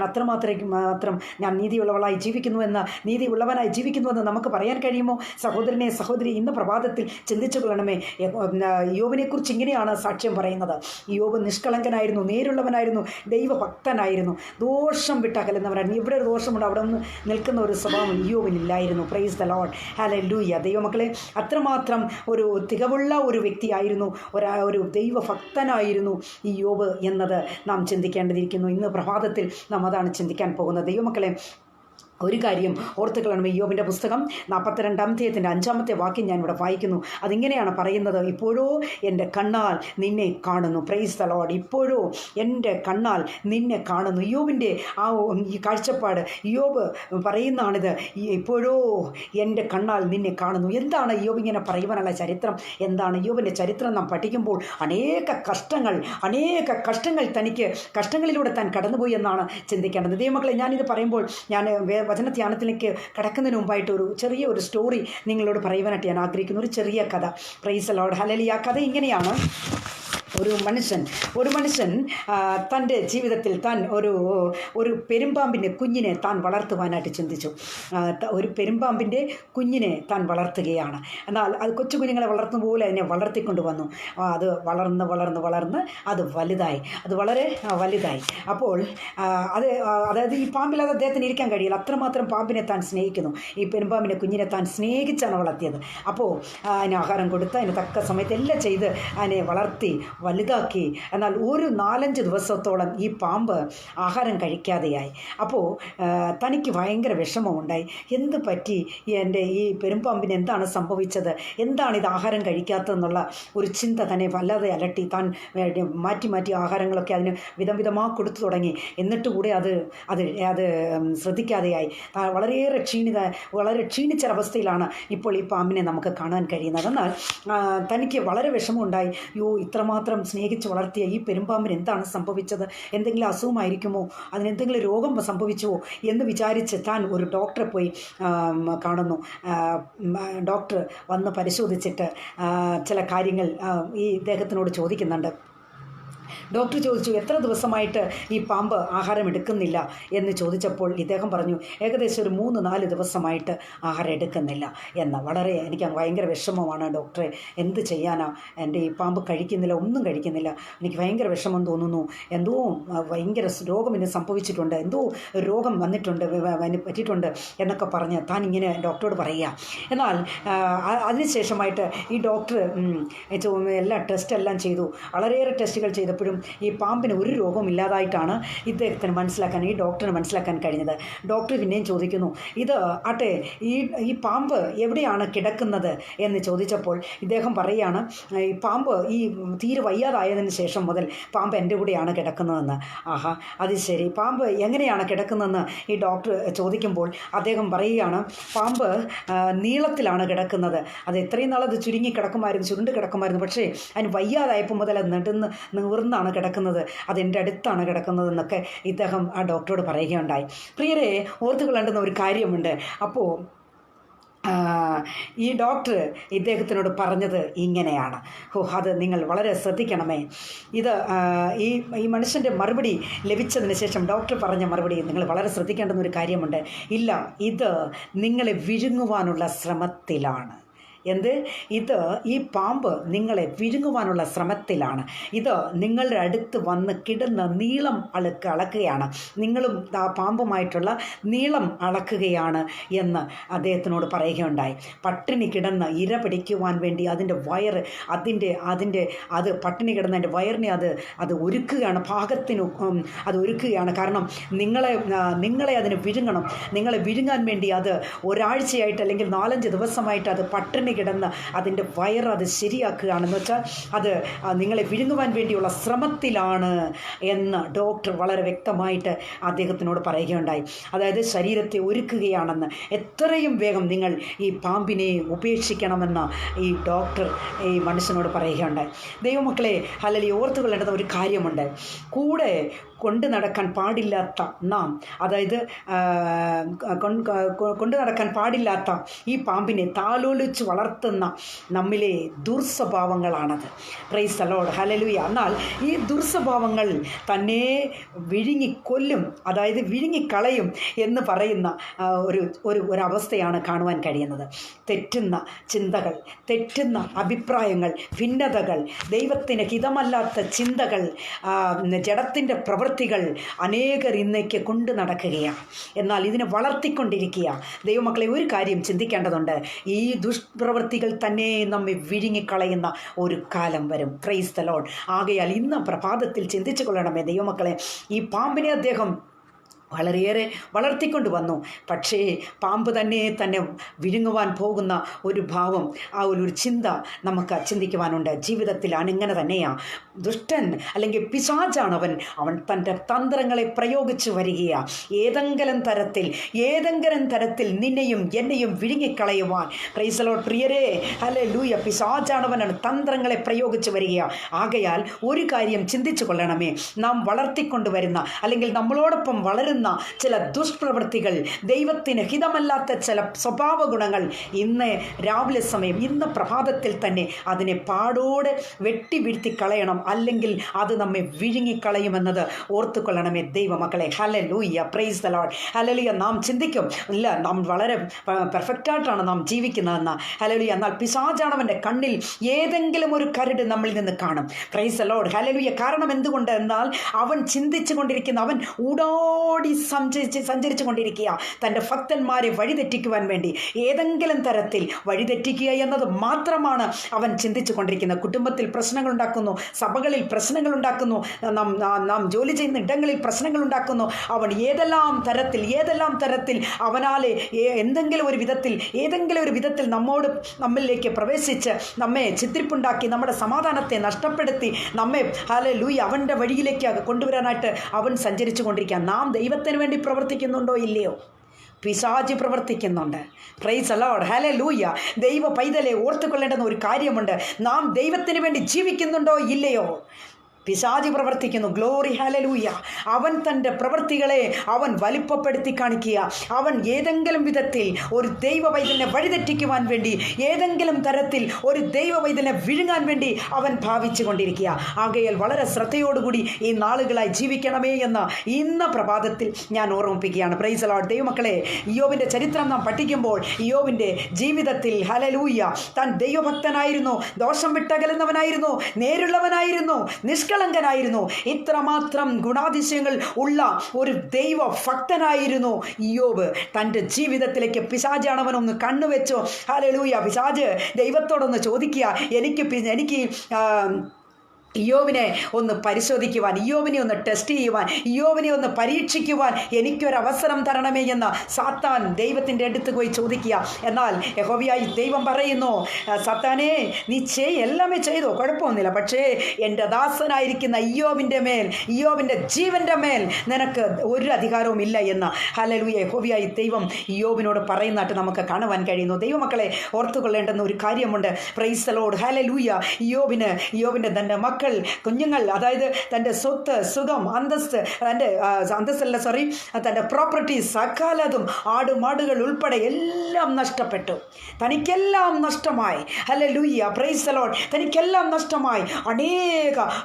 മാത്രം ഞാൻ നീതിയുള്ളവളായി ജീവിക്കുന്നുവെന്ന്, നീതിയുള്ളവനായി ജീവിക്കുന്നുവെന്ന് നമുക്ക് പറയാൻ കഴിയുമോ? സഹോദരനെ, സഹോദരി, ഇന്ന് പ്രഭാതത്തിൽ ചിന്തിച്ചു കൊള്ളണമേ. യോബിനെക്കുറിച്ച് ഇങ്ങനെയാണ് സാക്ഷ്യം പറയുന്നത്. യോബ് നിഷ്കളങ്കനായിരുന്നു, നേരുള്ളവനായിരുന്നു, ദൈവഭക്തനായിരുന്നു, ദോഷം വിട്ടകലുന്നവനായിരുന്നു. ഇവിടെ ഒരു ദോഷമുണ്ട്, അവിടെ നിന്ന് നിൽക്കുന്ന ഒരു സ്വഭാവം യോബിനില്ലായിരുന്നു. Praise the Lord, hallelujah. ദൈവമക്കളെ, അത്രമാത്രം ഒരു തികവുള്ള ഒരു വ്യക്തിയായിരുന്നു, ഒരു ദൈവഭക്തനായിരുന്നു ഈ യോബ് എന്നത് നാം ചിന്തിക്കേണ്ടതിരിക്കുന്നു. ഇന്ന് പ്രഭാതത്തിൽ നാം അതാണ് ചിന്തിക്കാൻ പോകുന്നത്. ദൈവമക്കളെ, ഒരു കാര്യം ഓർത്തുകളാണ്. യോബിൻ്റെ പുസ്തകം 42-ാം അധ്യായത്തിൻ്റെ 5-ാമത്തെ വാക്യം ഞാനിവിടെ വായിക്കുന്നു. അതിങ്ങനെയാണ് പറയുന്നത്, ഇപ്പോഴോ എൻ്റെ കണ്ണാൽ നിന്നെ കാണുന്നു. Price the Lord. ഇപ്പോഴോ എൻ്റെ കണ്ണാൽ നിന്നെ കാണുന്നു. യോബിൻ്റെ ഈ കാഴ്ചപ്പാട് യോബ് പറയുന്നതാണിത്. ഇപ്പോഴോ എൻ്റെ കണ്ണാൽ നിന്നെ കാണുന്നു. എന്താണ് യോബ് ഇങ്ങനെ പറയുവാനുള്ള ചരിത്രം? എന്താണ് യോബിൻ്റെ ചരിത്രം? നാം പഠിക്കുമ്പോൾ അനേക കഷ്ടങ്ങൾ തനിക്ക് കഷ്ടങ്ങളിലൂടെ താൻ കടന്നുപോയി എന്നാണ് ചിന്തിക്കേണ്ടത്. ദൈവമക്കളെ, ഞാനിത് പറയുമ്പോൾ ഞാൻ വചനധ്യാനത്തിലേക്ക് കടക്കുന്നതിന് മുമ്പായിട്ട് ഒരു ചെറിയ സ്റ്റോറി നിങ്ങളോട് പറയുവാനായിട്ട് ഞാൻ ആഗ്രഹിക്കുന്നു. ഒരു ചെറിയ കഥ. Price the Lord, hallelujah. ആ കഥ ഇങ്ങനെയാണ്. ഒരു മനുഷ്യൻ തൻ്റെ ജീവിതത്തിൽ താൻ ഒരു പെരുമ്പാമ്പിൻ്റെ കുഞ്ഞിനെ താൻ വളർത്തുവാനായിട്ട് ചിന്തിച്ചു. ഒരു പെരുമ്പാമ്പിൻ്റെ കുഞ്ഞിനെ താൻ വളർത്തുകയാണ്. എന്നാൽ അത് കൊച്ചു കുഞ്ഞുങ്ങളെ വളർത്തുന്ന പോലെ അതിനെ വളർത്തിക്കൊണ്ട് വന്നു. അത് വളർന്ന് അത് വളരെ വലുതായി. അപ്പോൾ അതായത് ഈ പാമ്പിൽ അത് അദ്ദേഹത്തിന് ഇരിക്കാൻ കഴിയില്ല, അത്രമാത്രം പാമ്പിനെ താൻ സ്നേഹിക്കുന്നു. ഈ പെരുമ്പാമ്പിൻ്റെ കുഞ്ഞിനെ താൻ സ്നേഹിച്ചാണ് വളർത്തിയത്. അപ്പോൾ അതിന് ആഹാരം കൊടുത്ത് അതിന് തക്ക സമയത്ത് എല്ലാം ചെയ്ത് അതിനെ വളർത്തി വലുതാക്കി. എന്നാൽ ഒരു 4-5 ദിവസത്തോളം ഈ പാമ്പ് ആഹാരം കഴിക്കാതെയായി. അപ്പോൾ തനിക്ക് ഭയങ്കര വിഷമമുണ്ടായി. എന്ത് പറ്റി എൻ്റെ ഈ പെരുമ്പാമ്പിന്? എന്താണ് സംഭവിച്ചത്? എന്താണ് ഇത് ആഹാരം കഴിക്കാത്തതെന്നുള്ള ഒരു ചിന്ത തന്നെ വല്ലാതെ അലട്ടി. താൻ മാറ്റി ആഹാരങ്ങളൊക്കെ അതിന് വിധമായി കൊടുത്തു തുടങ്ങി. എന്നിട്ട് കൂടെ അത് ശ്രദ്ധിക്കാതെയായി. വളരെ ക്ഷീണിച്ചൊരവസ്ഥയിലാണ് ഇപ്പോൾ ഈ പാമ്പിനെ നമുക്ക് കാണാൻ കഴിയുന്നത്. എന്നാൽ തനിക്ക് വളരെ വിഷമമുണ്ടായി. ഇത്രമാത്രം സ്നേഹിച്ച് വളർത്തിയ ഈ പെരുമ്പാമ്പിന് എന്താണ് സംഭവിച്ചത്? എന്തെങ്കിലും അസുഖമായിരിക്കുമോ? അതിനെന്തെങ്കിലും രോഗം സംഭവിച്ചുവോ എന്ന് വിചാരിച്ച് താൻ ഒരു ഡോക്ടറെ പോയി കാണുന്നു. ഡോക്ടർ വന്ന് പരിശോധിച്ചിട്ട് ചില കാര്യങ്ങൾ ഈ ഇദ്ദേഹത്തിനോട് ചോദിക്കുന്നുണ്ട്. ഡോക്ടർ ചോദിച്ചു, എത്ര ദിവസമായിട്ട് ഈ പാമ്പ് ആഹാരം എടുക്കുന്നില്ല എന്ന് ചോദിച്ചപ്പോൾ ഇദ്ദേഹം പറഞ്ഞു, ഏകദേശം ഒരു 3-4 ദിവസമായിട്ട് ആഹാരം എടുക്കുന്നില്ല എന്ന്. എനിക്ക് ഭയങ്കര വിഷമമാണ് ഡോക്ടറെ, എന്ത് ചെയ്യാനാ? എൻ്റെ ഈ പാമ്പ് കഴിക്കുന്നില്ല, ഒന്നും കഴിക്കുന്നില്ല, എനിക്ക് ഭയങ്കര വിഷമം തോന്നുന്നു, എന്തോ ഭയങ്കര രോഗം എന്നെ സംഭവിച്ചിട്ടുണ്ട്, എന്തോ രോഗം വന്നിട്ടുണ്ട്, പറ്റിയിട്ടുണ്ട് എന്നൊക്കെ പറഞ്ഞ് താൻ ഇങ്ങനെ ഡോക്ടറോട് പറയുക. എന്നാൽ അതിനുശേഷമായിട്ട് ഈ ഡോക്ടർ എല്ലാ ടെസ്റ്റെല്ലാം ചെയ്തു. വളരെയേറെ ടെസ്റ്റുകൾ ചെയ്തപ്പോഴും ഈ പാമ്പിന് ഒരു രോഗവും ഇല്ലാതായിട്ടാണ് ഈ ഡോക്ടറിന് മനസ്സിലാക്കാൻ കഴിഞ്ഞത്. ഡോക്ടർ പിന്നെയും ചോദിക്കുന്നു, ഇത് ആട്ടെ, ഈ പാമ്പ് എവിടെയാണ് കിടക്കുന്നത് എന്ന് ചോദിച്ചപ്പോൾ ഇദ്ദേഹം പറയുകയാണ്, ഈ പാമ്പ് ഈ തീരെ വയ്യാതായതിന് ശേഷം മുതൽ പാമ്പ് എൻ്റെ കൂടെയാണ് കിടക്കുന്നതെന്ന്. ആഹാ, അത് ശരി, പാമ്പ് എങ്ങനെയാണ് കിടക്കുന്നതെന്ന് ഈ ഡോക്ടർ ചോദിക്കുമ്പോൾ അദ്ദേഹം പറയുകയാണ്, പാമ്പ് നീളത്തിലാണ് കിടക്കുന്നത്. അത് എത്രയും നാളത് ചുരുണ്ട് കിടക്കുമായിരുന്നു, പക്ഷേ അതിന് വയ്യാതായപ്പോൾ മുതൽ അത് നിവർന്നാണ് കിടക്കുന്നത്, അതെൻ്റെ അടുത്താണ് കിടക്കുന്നതെന്നൊക്കെ ഇദ്ദേഹം ആ ഡോക്ടറോട് പറയുകയുണ്ടായി. പ്രിയരെ, ഓർത്തുകൊള്ളേണ്ടുന്ന ഒരു കാര്യമുണ്ട്. അപ്പോൾ ഈ ഡോക്ടർ ഇദ്ദേഹത്തിനോട് പറഞ്ഞത് ഇങ്ങനെയാണ്. അത് നിങ്ങൾ വളരെ ശ്രദ്ധിക്കണമേ. ഇത് ഈ മനുഷ്യൻ്റെ മറുപടി ലഭിച്ചതിന് ശേഷം ഡോക്ടർ പറഞ്ഞ മറുപടി നിങ്ങൾ വളരെ ശ്രദ്ധിക്കേണ്ടുന്ന ഒരു കാര്യമുണ്ട്. ഇല്ല, ഇത് നിങ്ങളെ വിഴുങ്ങുവാനുള്ള ശ്രമത്തിലാണ്. ഈ പാമ്പ് നിങ്ങളെ വിഴുങ്ങുവാനുള്ള ശ്രമത്തിലാണ്. ഇത് നിങ്ങളുടെ അടുത്ത് വന്ന് കിടന്ന് നീളം അളക്കുകയാണ്, നിങ്ങളും ആ പാമ്പുമായിട്ടുള്ള നീളം അളക്കുകയാണ് എന്ന് അദ്ദേഹത്തിനോട് പറയുകയുണ്ടായി. പട്ടിണി കിടന്ന് ഇര പിടിക്കുവാൻ വേണ്ടി അതിൻ്റെ വയറ് അത് പട്ടിണി കിടന്ന് അതിൻ്റെ വയറിനെ അത് ഒരുക്കുകയാണ്, പാകത്തിന് അത് ഒരുക്കുകയാണ്. കാരണം നിങ്ങളെ അതിന് വിഴുങ്ങണം. നിങ്ങളെ വിഴുങ്ങാൻ വേണ്ടി അത് ഒരാഴ്ചയായിട്ട് അല്ലെങ്കിൽ 4-5 ദിവസമായിട്ട് അത് പട്ടിണി പട്ടിണി കിടന്ന് അതിൻ്റെ അത് ശരിയാക്കുകയാണെന്ന് വെച്ചാൽ അത് നിങ്ങളെ വിഴുങ്ങുവാൻ വേണ്ടിയുള്ള ശ്രമത്തിലാണ് എന്ന് ഡോക്ടർ വളരെ വ്യക്തമായിട്ട് അദ്ദേഹത്തിനോട് പറയുകയുണ്ടായി. അതായത് ശരീരത്തെ ഒരുക്കുകയാണെന്ന്. എത്രയും വേഗം നിങ്ങൾ ഈ പാമ്പിനെ ഉപേക്ഷിക്കണമെന്ന് ഈ ഡോക്ടർ ഈ മനുഷ്യനോട് പറയുകയുണ്ടായി. ദൈവമക്കളെ, അല്ലെങ്കിൽ ഓർത്തുകൊള്ളേണ്ടുന്ന ഒരു കാര്യമുണ്ട്. കൂടെ കൊണ്ടു നടക്കാൻ പാടില്ലാത്ത നാം, അതായത് കൊണ്ടു നടക്കാൻ പാടില്ലാത്ത ഈ പാമ്പിനെ താലോലിച്ച് വളർത്തുന്ന നമ്മിലെ ദുർസ്വഭാവങ്ങളാണത്. Praise the Lord, hallelujah. എന്നാൽ ഈ ദുർസ്വഭാവങ്ങൾ തന്നെ വിഴുങ്ങിക്കൊല്ലും, അതായത് വിഴുങ്ങിക്കളയും എന്ന് പറയുന്ന ഒരവസ്ഥയാണ് കാണുവാൻ കഴിയുന്നത്. തെറ്റുന്ന ചിന്തകൾ, തെറ്റുന്ന അഭിപ്രായങ്ങൾ, ഭിന്നതകൾ, ദൈവത്തിന് ഹിതമല്ലാത്ത ചിന്തകൾ, ജഡത്തിൻ്റെ പ്രവൃത്തികൾ അനേകർ ഇന്നേക്ക് കൊണ്ടു നടക്കുകയാണ്. എന്നാൽ ഇതിനെ വളർത്തിക്കൊണ്ടിരിക്കുക. ദൈവമക്കളെ, ഒരു കാര്യം ചിന്തിക്കേണ്ടതുണ്ട്. ഈ ദുഷ്പ്രവൃത്തികൾ തന്നെ നമ്മെ വിഴുങ്ങിക്കളയുന്ന ഒരു കാലം വരും. Price the Lord. ആകയാൽ ഇന്ന് പ്രഭാതത്തിൽ ചിന്തിച്ചു കൊള്ളണമേ ദൈവമക്കളെ, ഈ പാമ്പിനെ അദ്ദേഹം വളരെയേറെ വളർത്തിക്കൊണ്ട് വന്നു. പക്ഷേ പാമ്പ് തന്നെ വിഴുങ്ങുവാൻ പോകുന്ന ഒരു ഭാവം, ആ ഒരു ചിന്ത നമുക്ക് ചിന്തിക്കുവാനുണ്ട്. ജീവിതത്തിൽ ഇങ്ങനെ തന്നെയാണ്. ദുഷ്ടൻ അല്ലെങ്കിൽ പിശാചാണവൻ. അവൻ തൻ്റെ തന്ത്രങ്ങളെ പ്രയോഗിച്ച് വരികയാണ്. ഏതെങ്കിലും തരത്തിൽ നിന്നെയും എന്നെയും വിഴുങ്ങിക്കളയുവാൻ. പ്രൈസ് ദി ലോർഡ് പ്രിയരേ, ഹല്ലേലൂയ. പിശാചാണവനാണ് തന്ത്രങ്ങളെ പ്രയോഗിച്ച് വരികയാണ്. ആകയാൽ ഒരു കാര്യം ചിന്തിച്ചു കൊള്ളണമേ, നാം വളർത്തിക്കൊണ്ടുവരുന്ന അല്ലെങ്കിൽ നമ്മളോടൊപ്പം വളരുന്ന ചില ദുഷ്പ്രവൃത്തികൾ, ദൈവത്തിന് ഹിതമല്ലാത്ത ചില സ്വഭാവ ഗുണങ്ങൾ ഇന്ന് രാവിലെ സമയം, ഇന്ന് പ്രഭാതത്തിൽ തന്നെ അതിനെ പാടോടെ വെട്ടി വീഴ്ത്തി കളയണം. അല്ലെങ്കിൽ അത് നമ്മെ വിഴുങ്ങിക്കളയുമെന്നത് ഓർത്തുകൊള്ളണമേ ദൈവമക്കളെ. Hallelujah, praise the Lord, hallelujah. നാം ചിന്തിക്കും, ഇല്ല, നാം വളരെ പെർഫെക്റ്റായിട്ടാണ് നാം ജീവിക്കുന്നതെന്ന്. ഹല്ലേലൂയ. എന്നാൽ പിശാചാണവൻ്റെ കണ്ണിൽ ഏതെങ്കിലും ഒരു കരട് നമ്മളിൽ നിന്ന് കാണും. Praise the Lord, hallelujah. കാരണം എന്തുകൊണ്ട് എന്നാൽ അവൻ ചിന്തിച്ചു കൊണ്ടിരിക്കുന്ന, അവൻ ഊടോടി സഞ്ചരിച്ചു കൊണ്ടിരിക്കുക തൻ്റെ ഭക്തന്മാരെ വഴിതെറ്റിക്കുവാൻ വേണ്ടി. ഏതെങ്കിലും തരത്തിൽ വഴിതെറ്റിക്കുക എന്നത് മാത്രമാണ് അവൻ ചിന്തിച്ചു കൊണ്ടിരിക്കുന്നത്. കുടുംബത്തിൽ പ്രശ്നങ്ങൾ ഉണ്ടാക്കുന്നു, സഭകളിൽ പ്രശ്നങ്ങൾ ഉണ്ടാക്കുന്നു, നാം ജോലി ചെയ്യുന്ന ഇടങ്ങളിൽ പ്രശ്നങ്ങൾ ഉണ്ടാക്കുന്നു. അവൻ ഏതെല്ലാം തരത്തിൽ അവനാലെ ഏതെങ്കിലും ഒരു വിധത്തിൽ നമ്മിലേക്ക് പ്രവേശിച്ച് നമ്മെ ചിത്രിപ്പുണ്ടാക്കി നമ്മുടെ സമാധാനത്തെ നഷ്ടപ്പെടുത്തി നമ്മെ ഹല്ലേലൂയ അവൻ്റെ വഴിയിലേക്ക് കൊണ്ടുവരാനായിട്ട് അവൻ സഞ്ചരിച്ചു കൊണ്ടിരിക്കുക. നാം ദൈവത്തിന് വേണ്ടി പ്രവർത്തിക്കുന്നുണ്ടോ ഇല്ലയോ? പിശാച് പ്രവർത്തിക്കുന്നുണ്ട്. Price the Lord, hallelujah. ദൈവ പൈതലെ ഓർത്തുകൊള്ളേണ്ടുന്ന ഒരു കാര്യമുണ്ട്. നാം ദൈവത്തിന് വേണ്ടി ജീവിക്കുന്നുണ്ടോ ഇല്ലയോ? പിശാച് പ്രവർത്തിക്കുന്നു. Glory, hallelujah. അവൻ തൻ്റെ പ്രവൃത്തികളെ അവൻ വലിപ്പപ്പെടുത്തി കാണിക്കുക. അവൻ ഏതെങ്കിലും വിധത്തിൽ ഒരു ദൈവ പൈതലിനെ വഴിതെറ്റിക്കുവാൻ വേണ്ടി, ഏതെങ്കിലും തരത്തിൽ ഒരു ദൈവ പൈതലിനെ വിഴുങ്ങാൻ വേണ്ടി അവൻ ഭാവിച്ചു കൊണ്ടിരിക്കുക. ആകയാൽ വളരെ ശ്രദ്ധയോടുകൂടി ഈ നാളുകളായി ജീവിക്കണമേ എന്ന് ഇന്ന് പ്രഭാതത്തിൽ ഞാൻ ഓർമ്മിപ്പിക്കുകയാണ്. Price the Lord. ദൈവമക്കളെ, ഇയ്യോബിൻ്റെ ചരിത്രം നാം പഠിക്കുമ്പോൾ ഇയ്യോബിൻ്റെ ജീവിതത്തിൽ ഹല്ലേലൂയ താൻ ദൈവഭക്തനായിരുന്നു, ദോഷം വിട്ടകലുന്നവനായിരുന്നു, നേരുള്ളവനായിരുന്നു, നിഷ്കളങ്കനായിരുന്നു. ഇത്രമാത്രം ഗുണാതിശയങ്ങൾ ഉള്ള ഒരു ദൈവ ഭക്തനായിരുന്നു ഇയ്യോബ്. തൻ്റെ ജീവിതത്തിലേക്ക് പിശാചാണവനൊന്ന് കണ്ണുവെച്ചോ. ഹല്ലേലൂയ. പിശാച് ദൈവത്തോടൊന്ന് ചോദിക്കുക, എനിക്ക് ഇയ്യോബിനെ ഒന്ന് പരിശോധിക്കുവാൻ, ഇയ്യോബിനെ ഒന്ന് ടെസ്റ്റ് ചെയ്യുവാൻ, ഇയ്യോബിനെ ഒന്ന് പരീക്ഷിക്കുവാൻ എനിക്കൊരവസരം തരണമേ എന്ന് സാത്താൻ ദൈവത്തിൻ്റെ അടുത്ത് പോയി ചോദിക്കുക. എന്നാൽ യഹോവയായി ദൈവം പറയുന്നു, സാത്താനേ, നീ എല്ലാമേ ചെയ്തോ, കുഴപ്പമൊന്നുമില്ല, പക്ഷേ എൻ്റെ ദാസനായിരിക്കുന്ന ഇയ്യോബിൻ്റെ ജീവൻ്റെ മേൽ നിനക്ക് ഒരു അധികാരവും ഇല്ല എന്ന് ഹല്ലേലൂയ യഹോവയായി ദൈവം ഇയ്യോബിനോട് പറയുന്നതായിട്ട് നമുക്ക് കാണുവാൻ കഴിയുന്നു. ദൈവമക്കളെ, ഓർത്തുകൊള്ളേണ്ടുന്ന ഒരു കാര്യമുണ്ട്. Praise the Lord, hallelujah. ഇയ്യോബിൻ്റെ തൻ്റെ കുഞ്ഞുങ്ങൾ, അതായത് തൻ്റെ സ്വത്ത്, സുഖം, തൻ്റെ പ്രോപ്പർട്ടി സകലതും, ആടുമാടുകൾ ഉൾപ്പെടെ എല്ലാം നഷ്ടപ്പെട്ടു. തനിക്കെല്ലാം നഷ്ടമായി. Hallelujah, praise the Lord. തനിക്കെല്ലാം നഷ്ടമായി.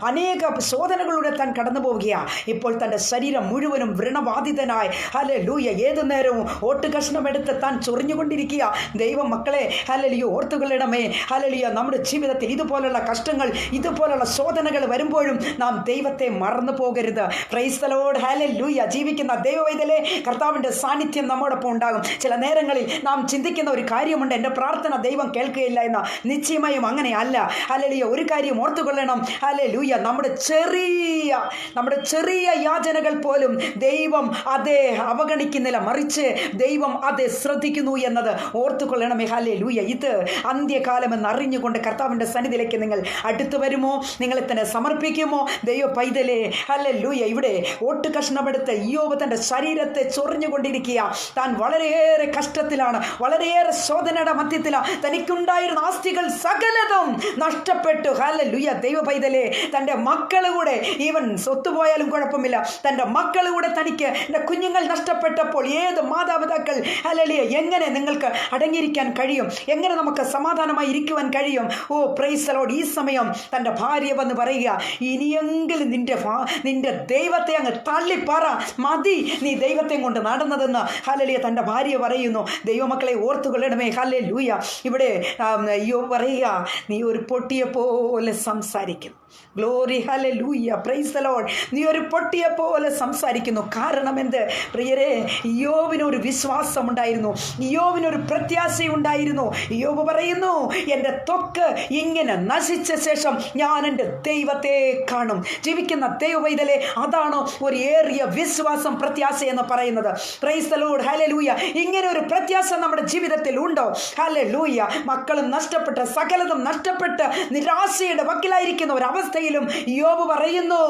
അനേക ശോധനകളിലൂടെ താൻ കടന്നു പോവുകയാണ്. ഇപ്പോൾ തൻ്റെ ശരീരം മുഴുവനും വ്രണബാധിതനായി, ഹല്ലേലൂയ, ഏതു നേരവും ഓട്ടുകഷ്ണമെടുത്ത് താൻ ചൊറിഞ്ഞുകൊണ്ടിരിക്കുക. ദൈവം മക്കളെ, ഹല്ലേലൂയ, ഓർത്തുകൊള്ളണമേ. ഹല്ലേലൂയ, നമ്മുടെ ജീവിതത്തിൽ ഇതുപോലുള്ള കഷ്ടങ്ങൾ, ഇതുപോലുള്ള ശോധനകൾ വരുമ്പോഴും നാം ദൈവത്തെ മറന്നു പോകരുത്. Price the Lord, hallelujah. ജീവിക്കുന്ന ദൈവവൈതലേ, കർത്താവിൻ്റെ സാന്നിധ്യം നമ്മോടൊപ്പം ഉണ്ടാകും. ചില നേരങ്ങളിൽ നാം ചിന്തിക്കുന്ന ഒരു കാര്യമുണ്ട്, എൻ്റെ പ്രാർത്ഥന ദൈവം കേൾക്കുകയില്ല എന്ന്. നിശ്ചയമായും അങ്ങനെയല്ല. ഹല്ലേലൂയ. ഒരു കാര്യം ഓർത്തുകൊള്ളണം, ഹല്ലേലൂയ, നമ്മുടെ ചെറിയ യാചനകൾ പോലും ദൈവം അതേ അവഗണിക്കുന്നില്ല, മറിച്ച് ദൈവം അതേ ശ്രദ്ധിക്കുന്നു എന്നത് ഓർത്തുകൊള്ളണമേ. ഹല്ലേലൂയ. ഇത് അന്ത്യകാലമെന്ന് അറിഞ്ഞുകൊണ്ട് കർത്താവിൻ്റെ സന്നിധിയിലേക്ക് നിങ്ങൾ അടുത്തു വരുമോ? നിങ്ങളെ തന്നെ സമർപ്പിക്കുമോ? ദൈവ പൈതലേ, ഹല്ലേലൂയ. ഇവിടെ ഓട്ട് കഷ്ണമെടുത്ത് ഇയ്യോബ് തൻ്റെ ശരീരത്തെ ചൊറിഞ്ഞുകൊണ്ടിരിക്കുക. താൻ വളരെയേറെ കഷ്ടത്തിലാണ്, വളരെയേറെ ശോധനയുടെ മധ്യത്തിലാണ്. തനിക്കുണ്ടായിരുന്ന ആസ്തികൾ സകലതും നഷ്ടപ്പെട്ടു. ഹല്ലേലൂയ. ദൈവ പൈതലേ, തൻ്റെ മക്കളുകൂടെ, ഈവൻ സ്വത്തുപോയാലും കുഴപ്പമില്ല, തൻ്റെ മക്കളുകൂടെ തനിക്ക്, എൻ്റെ കുഞ്ഞുങ്ങൾ നഷ്ടപ്പെട്ടപ്പോൾ ഏത് മാതാപിതാക്കൾ, ഹല്ലേലൂയ, എങ്ങനെ നിങ്ങൾക്ക് അടങ്ങിയിരിക്കാൻ കഴിയും? എങ്ങനെ നമുക്ക് സമാധാനമായി ഇരിക്കുവാൻ കഴിയും? ഓ പ്രൈസ് ദി ലോർഡ്. ഈ സമയം തൻ്റെ ഭാര്യ വന്ന് പറയുക, ഇനിയെങ്കിലും നിന്റെ ദൈവത്തെ അങ്ങ് തള്ളിപ്പറ, മതി നീ ദൈവത്തെ കൊണ്ട് നടന്നതെന്ന്. ഹല്ലേലൂയ. തൻ്റെ ഭാര്യ പറയുന്നു. ദൈവമക്കളെ ഓർത്തുകൊള്ളണമേ. ഹല്ലേലൂയ. ഇവിടെ യോബ് പറയുക, നീ ഒരു പൊട്ടിയെ പോലെ സംസാരിക്കുന്നു. Glory, hallelujah, praise the Lord. നീ ഒരു പൊട്ടിയെ പോലെ സംസാരിക്കുന്നു. കാരണം എന്ത് പ്രിയരെ? യോബിനൊരു വിശ്വാസമുണ്ടായിരുന്നു, യോബിനൊരു പ്രത്യാശയുണ്ടായിരുന്നു. യോബ് പറയുന്നു, എൻ്റെ ത്വക്ക് ഇങ്ങനെ നശിച്ച ശേഷം ഞാൻ എൻ്റെ ദൈവത്തെ കാണും. ജീവിക്കുന്ന ദൈവവൈതലേ, അതാണ് ഒരു ഏറിയ വിശ്വാസം, പ്രത്യാശ എന്ന് പറയുന്നത്. Price the Lord, hallelujah. ഇങ്ങനെ ഒരു പ്രത്യാശ നമ്മുടെ ജീവിതത്തിൽ ഉണ്ടോ? ഹല്ലേലൂയ. മക്കളും നഷ്ടപ്പെട്ട്, സകലതും നഷ്ടപ്പെട്ട് നിരാശയുടെ വക്കിലായിരിക്കുന്ന ഒരു അവസ്ഥയിലും യോബ് പറയുന്നു,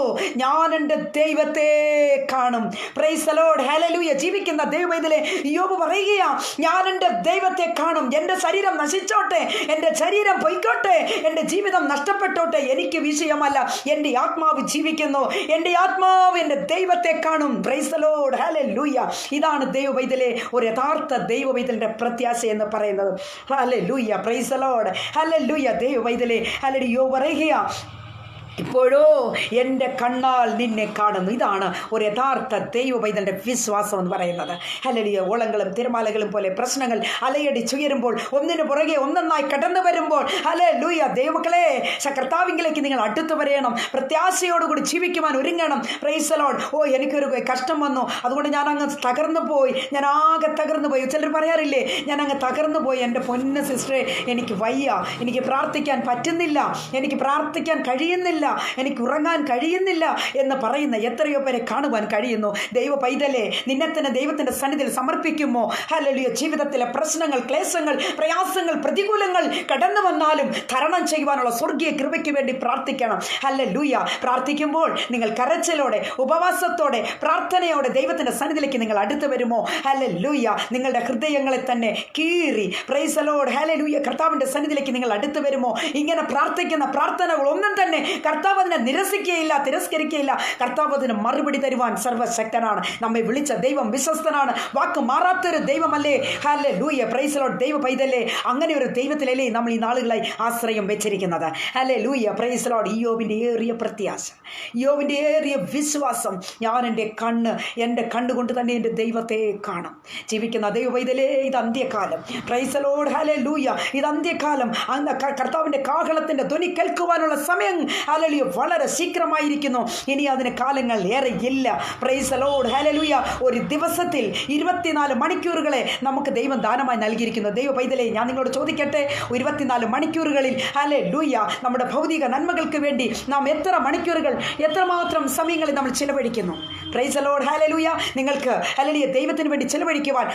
ഞാൻ എൻ്റെ ദൈവത്തെ കാണും. Praise the Lord, hallelujah. ജീവിക്കുന്ന ദൈവവൈതലേ, യോബ് പറയുകയാ, ഞാൻ എൻ്റെ ദൈവത്തെ കാണും. എൻ്റെ ശരീരം നശിച്ചോട്ടെ, എൻ്റെ ശരീരം പൊയ്ക്കോട്ടെ, എൻ്റെ ജീവിതം നഷ്ടപ്പെട്ടോട്ടെ, എനിക്ക് വിഷയമല്ല. എൻ്റെ ആത്മാവ് ജീവിക്കുന്നു, എൻ്റെ ആത്മാവ് എൻ്റെ ദൈവത്തെ കാണും. Praise the Lord, hallelujah. ഇതാണ് ദൈവവൈതലേ, ഒരു യഥാർത്ഥ ദൈവവൈതലിൻ്റെ പ്രത്യാശ എന്ന് പറയുന്നത്. Hallelujah, praise the Lord, hallelujah. ദൈവവൈതലേ, ഹല്ലേലൂയ പറയുകയാ, ഇപ്പോഴോ എൻ്റെ കണ്ണാൽ നിന്നെ കാണുന്നു. ഇതാണ് ഒരു യഥാർത്ഥ ദൈവവൈതലിൻ്റെ വിശ്വാസം എന്ന് പറയുന്നത്. ഹല്ലേലൂയ. ഓളങ്ങളും തിരമാലകളും പോലെ പ്രശ്നങ്ങൾ അലയടിച്ചുയരുമ്പോൾ, ഒന്നിനു പുറകെ ഒന്നൊന്നായി കടന്നു വരുമ്പോൾ, ഹല്ലേലൂയ, ദൈവമക്കളെ, കർത്താവിലേക്ക് നിങ്ങൾ അടുത്തു വരയണം. പ്രത്യാശയോടുകൂടി ജീവിക്കുവാൻ ഒരുങ്ങണം. Praise the Lord. ഓ, എനിക്കൊരു കഷ്ടം വന്നു, അതുകൊണ്ട് ഞാൻ അങ്ങ് തകർന്നു പോയി, ഞാൻ ആകെ തകർന്നു പോയി. ചിലർ പറയാറില്ലേ, ഞാൻ അങ്ങ് തകർന്നു പോയി, എൻ്റെ പൊന്ന സിസ്റ്ററെ, എനിക്ക് വയ്യ, എനിക്ക് പ്രാർത്ഥിക്കാൻ പറ്റുന്നില്ല, എനിക്ക് പ്രാർത്ഥിക്കാൻ കഴിയുന്നില്ല, എനിക്ക് ഉറങ്ങാൻ കഴിയുന്നില്ല എന്ന് പറയുന്ന എത്രയോ പേരെ കാണുവാൻ കഴിയുന്നു. ദൈവ പൈതലേ, നിന്നെ തന്നെ ദൈവത്തിൻ്റെ സന്നിധിയിൽ സമർപ്പിക്കുമോ? ഹല്ലേലൂയ. ജീവിതത്തിലെ പ്രശ്നങ്ങൾ, ക്ലേശങ്ങൾ, പ്രയാസങ്ങൾ, പ്രതികൂലങ്ങൾ കടന്നു വന്നാലും തരണം ചെയ്യുവാനുള്ള സ്വർഗീയ കൃപയ്ക്ക് വേണ്ടി പ്രാർത്ഥിക്കണം. ഹല്ലേലൂയ. പ്രാർത്ഥിക്കുമ്പോൾ നിങ്ങൾ കരച്ചിലോടെ, ഉപവാസത്തോടെ, പ്രാർത്ഥനയോടെ ദൈവത്തിൻ്റെ സന്നിധിയിലേക്ക് നിങ്ങൾ അടുത്തു വരുമോ? ഹല്ലേലൂയ. നിങ്ങളുടെ ഹൃദയങ്ങളെ തന്നെ കീറി, പ്രൈസ് ദി ലോർഡ്, ഹല്ലേലൂയ, കർത്താവിൻ്റെ സന്നിധിയിലേക്ക് നിങ്ങൾ അടുത്തു വരുമോ? ഇങ്ങനെ പ്രാർത്ഥിക്കുന്ന പ്രാർത്ഥനകൾ ഒന്നും തന്നെ കർത്താവ് അതിനെ നിരസിക്കുകയില്ല, തിരസ്കരിക്കുകയില്ല. കർത്താവ് അതിന് മറുപടി തരുവാൻ സർവശക്തനാണ്. നമ്മെ വിളിച്ച ദൈവം വിശ്വസ്തനാണ്, വാക്ക് മാറാത്തൊരു ദൈവമല്ലേ. Hallelujah, praise the Lord. ദൈവ പൈതലേ, അങ്ങനെ ഒരു ദൈവത്തിലല്ലേ നമ്മൾ ഈ നാളുകളായി ആശ്രയം വെച്ചിരിക്കുന്നത്. Hallelujah, praise the Lord. യോബിൻ്റെ ഏറിയ പ്രത്യാശ, യോബിൻ്റെ ഏറിയ വിശ്വാസം, ഞാൻ എൻ്റെ കണ്ണുകൊണ്ട് തന്നെ എൻ്റെ ദൈവത്തെ കാണും. ജീവിക്കുന്ന ദൈവ പൈതലേ, ഇത് അന്ത്യകാലം. Praise the Lord, hallelujah. ഇത് അന്ത്യകാലം. കർത്താവിൻ്റെ കാഹളത്തിൻ്റെ ധ്വനി കേൾക്കുവാനുള്ള സമയം ഹല്ലേലൂയ വളരെ ശീഘ്രമായിരിക്കുന്നു. ഇനി അതിന് കാലങ്ങൾ ഏറെ ഇല്ല. Price the Lord, hallelujah. ഒരു ദിവസത്തിൽ 24 മണിക്കൂറുകളെ നമുക്ക് ദൈവം ദാനമായി നൽകിയിരിക്കുന്നു. ദൈവ പൈതലേ, ഞാൻ നിങ്ങളോട് ചോദിക്കട്ടെ, 24 മണിക്കൂറുകളിൽ ഹല്ലേലൂയ നമ്മുടെ ഭൗതിക നന്മകൾക്ക് വേണ്ടി നാം എത്ര മണിക്കൂറുകൾ, എത്രമാത്രം സമയങ്ങളിൽ നമ്മൾ ചിലവഴിക്കുന്നു? Praise the Lord, hallelujah. നിങ്ങൾക്ക് ഹല്ലേലൂയ ദൈവത്തിന് വേണ്ടി ചിലവഴിക്കുവാൻ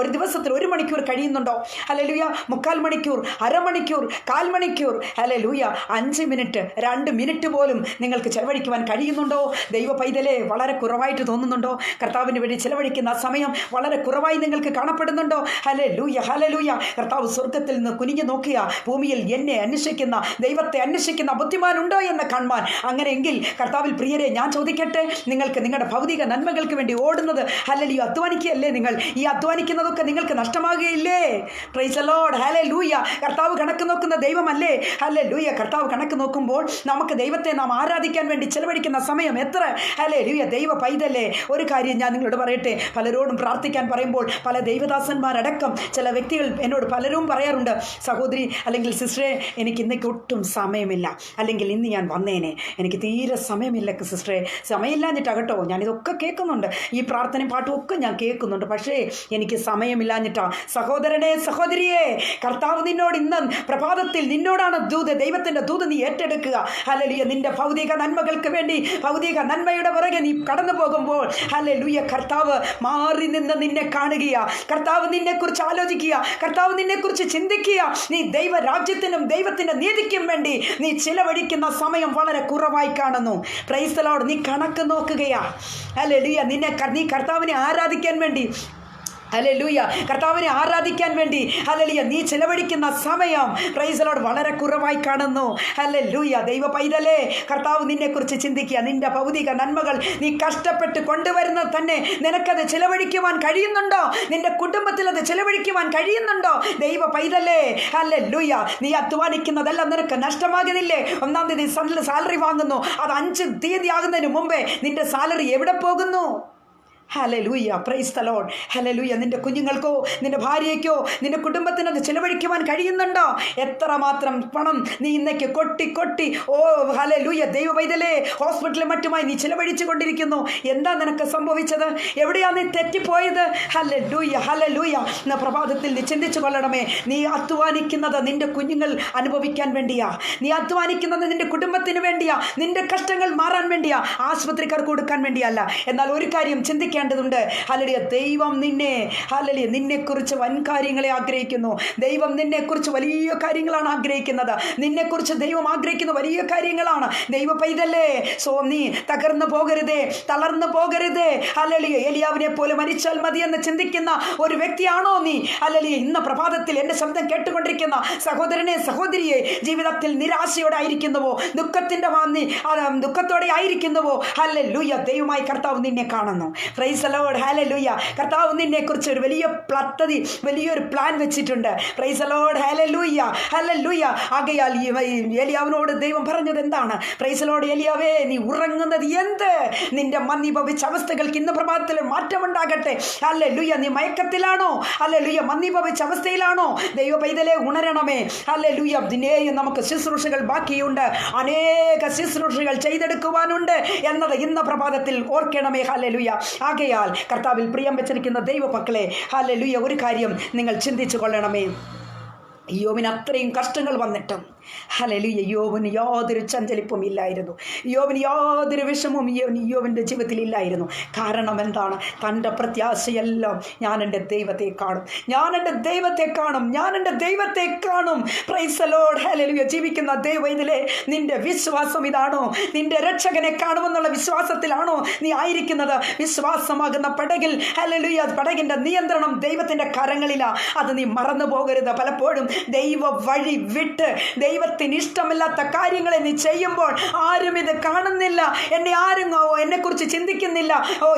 ഒരു ദിവസത്തിൽ 1 മണിക്കൂർ കഴിയുന്നുണ്ടോ? ഹല്ലേലൂയ. 3/4 മണിക്കൂർ, അരമണിക്കൂർ, 1/4 മണിക്കൂർ, ഹല്ലേലൂയ 5 മിനിറ്റ്, 2 മിനിറ്റ് പോലും നിങ്ങൾക്ക് ചെലവഴിക്കുവാൻ കഴിയുന്നുണ്ടോ? ദൈവ പൈതലേ, വളരെ കുറവായിട്ട് തോന്നുന്നുണ്ടോ? കർത്താവിന് വേണ്ടി ചിലവഴിക്കുന്ന സമയം വളരെ കുറവായി നിങ്ങൾക്ക് കാണപ്പെടുന്നുണ്ടോ? Hallelujah, hallelujah. കർത്താവ് സ്വർഗത്തിൽ നിന്ന് കുനിഞ്ഞു നോക്കിയ ഭൂമിയിൽ എന്നെ അന്വേഷിക്കുന്ന, ദൈവത്തെ അന്വേഷിക്കുന്ന ബുദ്ധിമാനുണ്ടോ എന്ന് കാണുവാൻ. അങ്ങനെയെങ്കിൽ കർത്താവിൽ പ്രിയരെ, ഞാൻ ചോദിക്കട്ടെ, നിങ്ങൾക്ക് നിങ്ങളുടെ ഭൗതിക ഭൗതിക നന്മകൾക്ക് വേണ്ടി ഓടുന്നത്, ഹല്ലേലൂയ, അധ്വാനിക്കുകയല്ലേ നിങ്ങൾ? ഈ അധ്വാനിക്കുന്നതൊക്കെ നിങ്ങൾക്ക് നഷ്ടമാകുകയില്ലേ? Praise the Lord, hallelujah. കർത്താവ് കണക്ക് നോക്കുന്ന ദൈവമല്ലേ? ഹല്ലേലൂയ. കർത്താവ് കണക്ക് നോക്കുമ്പോൾ നമുക്ക് ദൈവത്തെ നാം ആരാധിക്കാൻ വേണ്ടി ചെലവഴിക്കുന്ന സമയം എത്ര? ഹല്ലേലൂയ. ദൈവ പൈതല്ലേ, ഒരു കാര്യം ഞാൻ നിങ്ങളോട് പറയട്ടെ. പലരോടും പ്രാർത്ഥിക്കാൻ പറയുമ്പോൾ പല ദൈവദാസന്മാരടക്കം ചില വ്യക്തികൾ എന്നോട് പലരും പറയാറുണ്ട്, സഹോദരി അല്ലെങ്കിൽ സിസ്റ്ററെ, എനിക്ക് ഇന്നേക്ക് ഒട്ടും സമയമില്ല, അല്ലെങ്കിൽ ഇന്ന് ഞാൻ വന്നേനെ, എനിക്ക് തീരെ സമയമില്ല സിസ്റ്ററെ. സമയമില്ലാഞ്ഞിട്ടാകട്ടോ, ഞാനിതൊക്കെ കേൾക്കുന്നുണ്ട്, ഈ പ്രാർത്ഥനയും പാട്ടും ഒക്കെ ഞാൻ കേൾക്കുന്നുണ്ട്, പക്ഷേ എനിക്ക് സമയമില്ലാഞ്ഞിട്ടാ. സഹോദരനെ, സഹോദരിയെ, കർത്താവ് നിന്നോട് ഇന്ന് പ്രഭാതത്തിൽ നിന്നോടാണ് ദൂത്, ദൈവത്തിൻ്റെ ദൂത് നീ ഏറ്റെടുക്കുക. ഹല്ലേലൂയ. നിന്റെ ഭൗതിക നന്മകൾക്ക് വേണ്ടി, ഭൗതിക നന്മയുടെ പുറകെ നീ കടന്നു പോകുമ്പോൾ, ഹല്ലേലൂയ, കർത്താവ് മാറി നിന്ന് നിന്നെ കാണുകയാ. കർത്താവ് നിന്നെക്കുറിച്ച് ആലോചിക്കുക, കർത്താവ് നിന്നെക്കുറിച്ച് ചിന്തിക്കുക. നീ ദൈവരാജ്യത്തിനും ദൈവത്തിൻ്റെ നീതിക്കും വേണ്ടി നീ ചിലവഴിക്കുന്ന സമയം വളരെ കുറവായി കാണുന്നു. Price the Lord. നീ കണക്ക് നോക്കുകയാ. ഹല്ലേലൂയ. നീ കർത്താവിനെ ആരാധിക്കാൻ വേണ്ടി, ഹല്ലേലൂയ, കർത്താവിനെ ആരാധിക്കാൻ വേണ്ടി, ഹല്ലേലൂയ, നീ ചിലവഴിക്കുന്ന സമയം പ്രൈസ് ദി ലോർഡ് വളരെ കുറവായി കാണുന്നു. ഹല്ലേലൂയ. ദൈവ പൈതലേ, കർത്താവ് നിന്നെക്കുറിച്ച് ചിന്തിക്കുക. നിന്റെ ഭൗതിക നന്മകൾ നീ കഷ്ടപ്പെട്ട് കൊണ്ടുവരുന്നത് തന്നെ നിനക്കത് ചിലവഴിക്കുവാൻ കഴിയുന്നുണ്ടോ? നിന്റെ കുടുംബത്തിൽ അത് ചിലവഴിക്കുവാൻ കഴിയുന്നുണ്ടോ? ദൈവ പൈതലേ, ഹല്ലേലൂയ, നീ അധ്വാനിക്കുന്നതെല്ലാം നിനക്ക് നഷ്ടമാകുന്നില്ലേ? 1-ാം തീയതി സാലറി വാങ്ങുന്നു, അത് 5 തീയതി ആകുന്നതിന് മുമ്പേ നിന്റെ സാലറി എവിടെ പോകുന്നു? Hallelujah. Praise the Lord. Hallelujah. നിന്റെ കുഞ്ഞുങ്ങൾക്കോ നിന്റെ ഭാര്യയ്ക്കോ നിന്റെ കുടുംബത്തിന് അത് ചിലവഴിക്കുവാൻ കഴിയുന്നുണ്ടോ? എത്രമാത്രം പണം നീ ഇന്നേക്ക് കൊട്ടി ഹല്ലേലൂയ, ദൈവ പൈതലേ, ഹോസ്പിറ്റലിൽ മറ്റുമായി നീ ചിലവഴിച്ചു കൊണ്ടിരിക്കുന്നു. എന്താ നിനക്ക് സംഭവിച്ചത്? എവിടെയാണ് നീ തെറ്റിപ്പോയത്? Hallelujah, hallelujah. ഇന്ന് പ്രഭാതത്തിൽ നീ ചിന്തിച്ചു കൊള്ളണമേ. നീ അധ്വാനിക്കുന്നത് നിന്റെ കുഞ്ഞുങ്ങൾ അനുഭവിക്കാൻ വേണ്ടിയാ. നീ അധ്വാനിക്കുന്നത് നിന്റെ കുടുംബത്തിന് വേണ്ടിയാ, നിന്റെ കഷ്ടങ്ങൾ മാറാൻ വേണ്ടിയാ, ആശുപത്രിക്കാർക്ക് കൊടുക്കാൻ വേണ്ടിയല്ല. എന്നാൽ ഒരു കാര്യം ചിന്തിക്കേണ്ടതുണ്ട്. ഹല്ലേലൂയ. ദൈവം നിന്നെക്കുറിച്ച് വൻ കാര്യങ്ങളെ ആഗ്രഹിക്കുന്നു. ദൈവം നിന്നെക്കുറിച്ച് വലിയ കാര്യങ്ങളാണ് ആഗ്രഹിക്കുന്നത്. നിന്നെക്കുറിച്ച് ദൈവം ആഗ്രഹിക്കുന്ന വലിയ കാര്യങ്ങളാണ്. ദൈവ പൈതല്ലേ, നീ തകർന്നു പോകരുതേ, തളർന്നു പോകരുതേ. ഹല്ലേലൂയ. ഏലിയാവിനെ പോലെ മരിച്ചാൽ മതി എന്ന് ചിന്തിക്കുന്ന ഒരു വ്യക്തിയാണോ നീ? ഹല്ലേലൂയ. ഇന്ന് പ്രഭാതത്തിൽ എൻ്റെ ശബ്ദം കേട്ടുകൊണ്ടിരിക്കുന്ന സഹോദരനെ, സഹോദരിയെ, ജീവിതത്തിൽ നിരാശയോടെ ആയിരിക്കുന്നുവോ, ദുഃഖത്തോടെ ആയിരിക്കുന്നുവോ? ഹല്ലേലൂയ. ദൈവമായി കർത്താവ് നിന്നെ കാണുന്നു. Price the Lord. ഹല്ലേലൂയ. കർത്താവ് നിന്നെക്കുറിച്ച് ഒരു വലിയ പദ്ധതി, വലിയൊരു പ്ലാൻ വെച്ചിട്ടുണ്ട്. Price the Lord. Hallelujah, hallelujah. ആകയാൽ ഏലിയാവിനോട് ദൈവം പറഞ്ഞത് എന്താണ്? Price the Lord. ഏലിയാവേ, നീ ഉറങ്ങുന്നത് എന്ത്? നിന്റെ മന്ദീഭവിച്ച അവസ്ഥകൾക്ക് ഇന്ന് പ്രഭാതത്തിൽ മാറ്റമുണ്ടാകട്ടെ. ഹല്ലേലൂയ. നീ മയക്കത്തിലാണോ? ഹല്ലേലൂയ. മന്ദീഭവിച്ച അവസ്ഥയിലാണോ? ദൈവ പൈതലേ, ഉണരണമേ. ഹല്ലേലൂയ. ദിനേയും നമുക്ക് ശുശ്രൂഷകൾ ബാക്കിയുണ്ട്, അനേക ശുശ്രൂഷകൾ ചെയ്തെടുക്കുവാനുണ്ട് എന്നത് ഇന്ന് പ്രഭാതത്തിൽ ഓർക്കണമേ. ഹല്ലേലൂയ. ആകയാൽ കർത്താവിൽ പ്രിയം വെച്ചിരിക്കുന്ന ദൈവമക്കളെ, ഹല്ലേലൂയ, ഒരു കാര്യം നിങ്ങൾ ചിന്തിച്ചു കൊള്ളണമേ. യോബിന് അത്രയും കഷ്ടങ്ങൾ വന്നിട്ടും, ഹല്ലേലൂയ, യോബിന് യാതൊരു ചഞ്ചലിപ്പും ഇല്ലായിരുന്നു. യോബിന് യാതൊരു വിഷമവും യോബിൻ്റെ ജീവിതത്തിൽ ഇല്ലായിരുന്നു. കാരണം എന്താണ്? തൻ്റെ പ്രത്യാശയെല്ലാം ഞാൻ എൻ്റെ ദൈവത്തെ കാണും, ഞാൻ എൻ്റെ ദൈവത്തെ കാണും, ഞാൻ എൻ്റെ ദൈവത്തെ കാണും. Praise the Lord. ഹല്ലേലൂയ. ജീവിക്കുന്ന ദൈവത്തിലെ നിന്റെ വിശ്വാസം ഇതാണോ? നിന്റെ രക്ഷകനെ കാണുമെന്നുള്ള വിശ്വാസത്തിലാണോ നീ ആയിരിക്കുന്നത്? വിശ്വാസമാകുന്ന പടകിൽ, ഹല്ലേലൂയ, പടകിൻ്റെ നിയന്ത്രണം ദൈവത്തിൻ്റെ കരങ്ങളിലാണ്. അത് നീ മറന്നു പോകരുത്. പലപ്പോഴും ദൈവ വഴി വിട്ട് ദൈവത്തിന് ഇഷ്ടമില്ലാത്ത കാര്യങ്ങളെ നീ ചെയ്യുമ്പോൾ ആരും ഇത് കാണുന്നില്ല, എന്നെക്കുറിച്ച് ചിന്തിക്കുന്നില്ല,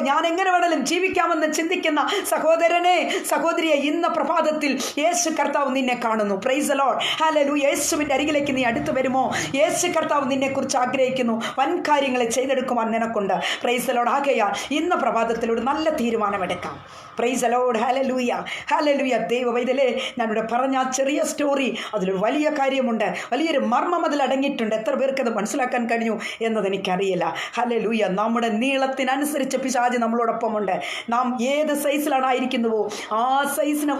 ഞാൻ എങ്ങനെ വേണമെങ്കിലും ജീവിക്കാമെന്ന് ചിന്തിക്കുന്ന സഹോദരനെ, സഹോദരിയെ, ഇന്ന് പ്രഭാതത്തിൽ യേശു കർത്താവ് നിന്നെ കാണുന്നു. Price the Lord. ഹല്ലേലൂയ. യേശുവിൻ്റെ അരികിലേക്ക് നീ അടുത്ത് വരുമോ? യേശു കർത്താവ് നിന്നെക്കുറിച്ച് ആഗ്രഹിക്കുന്നു. വൻ കാര്യങ്ങളെ ചെയ്തെടുക്കുവാൻ നിനക്കുണ്ട്. Praise the Lord. ആകയാൽ ഇന്ന് പ്രഭാതത്തിൽ ഒരു നല്ല തീരുമാനമെടുക്കാം. Praise the Lord. Hallelujah, hallelujah. ദൈവ പൈതലേ, ഞാനിവിടെ പറഞ്ഞ ചെറിയ സ്റ്റോറി, അതിലൊരു വലിയ കാര്യമുണ്ട്, വലിയൊരു മർമ്മം അതിൽ അടങ്ങിയിട്ടുണ്ട്. എത്ര പേർക്ക് അത് മനസ്സിലാക്കാൻ കഴിഞ്ഞു എന്നത് എനിക്കറിയില്ല. ഹല്ലേലൂയ. നമ്മുടെ നീളത്തിനനുസരിച്ച് പിശാച് നമ്മളോടൊപ്പമുണ്ട്. നാം ഏത് സൈസിലാണ് ആയിരിക്കുന്നുവോ ആ സൈസിന്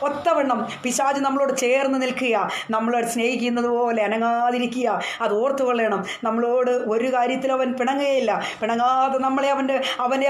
ഒത്തവണ്ണം പിശാച് നമ്മളോട് ചേർന്ന് നിൽക്കുക, നമ്മളോട് സ്നേഹിക്കുന്നത് പോലെ അനങ്ങാതിരിക്കുക. അത് ഓർത്തുകൊള്ളണം. നമ്മളോട് ഒരു കാര്യത്തിൽ അവൻ പിണങ്ങുകയില്ല. പിണങ്ങാതെ നമ്മളെ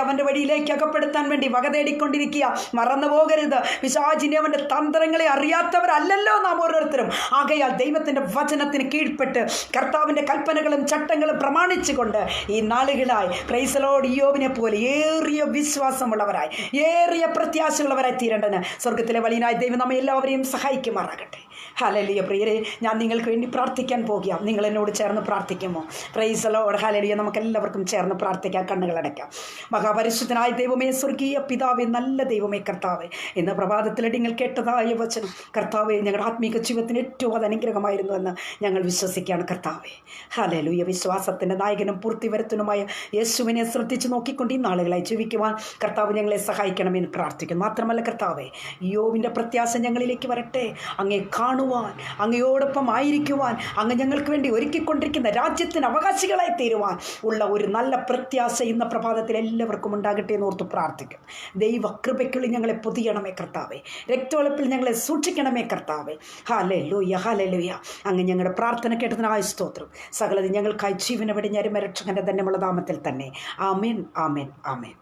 അവൻ്റെ വഴിയിലേക്ക് അകപ്പെടുത്താൻ വേണ്ടി വകതേടിക്കൊണ്ടിരിക്കുക. മറന്നു പോകരുത്, പിശാചിനെ അവൻ്റെ തന്ത്രങ്ങളെ അറിയാത്തവരല്ലല്ലോ നാം ഓരോരുത്തരും. ആകയാൽ ദൈവത്തിൻ്റെ വചനത്തിന് കീഴ്പ്പെട്ട് കർത്താവിൻ്റെ കൽപ്പനകളും ചട്ടങ്ങളും പ്രമാണിച്ചുകൊണ്ട് ഈ നാളുകളായി പ്രൈസ് ദി ലോർഡ്, യോബിനെ പോലെ ഏറിയ വിശ്വാസമുള്ളവരായി, ഏറിയ പ്രത്യാശയുള്ളവരായി തീരേണ്ടതിന് സ്വർഗത്തിലെ വലിയനായ ദൈവം നമ്മെ എല്ലാവരെയും സഹായിക്കുമാറാകട്ടെ. ഹല്ലേലൂയ. പ്രിയരെ, ഞാൻ നിങ്ങൾക്ക് വേണ്ടി പ്രാർത്ഥിക്കാൻ പോകുക. നിങ്ങൾ എന്നോട് ചേർന്ന് പ്രാർത്ഥിക്കുമോ? Praise the Lord. ഹല്ലേലൂയ. നമുക്കെല്ലാവർക്കും ചേർന്ന് പ്രാർത്ഥിക്കാം. കണ്ണുകളടയ്ക്കാം. മഹാപരിശുദ്ധനായ ദൈവമേ, സ്വർഗീയ പിതാവേ, നല്ല ദൈവമേ കർത്താവേ, ഇന്ന് പ്രഭാതത്തിൽ നിങ്ങൾ കേട്ടതായ വചനം കർത്താവേ ഞങ്ങളുടെ ആത്മീക ജീവിതത്തിന് ഏറ്റവും അത് അനുഗ്രഹമായിരുന്നു എന്ന് ഞങ്ങൾ വിശ്വസിക്കുകയാണ് കർത്താവേ. ഹല്ലേലൂയ. വിശ്വാസത്തിൻ്റെ നായകനും പൂർത്തിവരത്തിനുമായ യേശുവിനെ ശ്രദ്ധിച്ച് നോക്കിക്കൊണ്ട് ഈ നാളുകളായി ജീവിക്കുവാൻ കർത്താവ് ഞങ്ങളെ സഹായിക്കണമെന്ന് പ്രാർത്ഥിക്കുന്നു. മാത്രമല്ല കർത്താവേ, യോബിൻ്റെ പ്രത്യാശ ഞങ്ങളിലേക്ക് വരട്ടെ. അങ്ങേ കാണുവാൻ, അങ്ങയോടൊപ്പം ആയിരിക്കുവാൻ, അങ്ങ് ഞങ്ങൾക്ക് വേണ്ടി ഒരുക്കിക്കൊണ്ടിരിക്കുന്ന രാജ്യത്തിന് അവകാശികളായി തീരുവാൻ ഉള്ള ഒരു നല്ല പ്രത്യാശ ഇന്ന് പ്രഭാതത്തിൽ എല്ലാവർക്കും ഉണ്ടാകട്ടെ എന്ന് ഓർത്ത് പ്രാർത്ഥിക്കും. ദൈവകൃപയ്ക്കുള്ളിൽ ഞങ്ങളെ പൊതിയണമേ കർത്താവേ. രക്തവെളുപ്പിൽ ഞങ്ങളെ സൂക്ഷിക്കണമേ കർത്താവേ. Hallelujah, hallelujah. അങ്ങ് ഞങ്ങളുടെ പ്രാർത്ഥന കേട്ടതിനായ സ്തോത്രം. സകലത് ഞങ്ങൾക്കായി ജീവനെ വെടിഞ്ഞ രക്ഷകന്റെ ധന്യമുള്ള നാമത്തിൽ തന്നെ. Amen, amen, amen.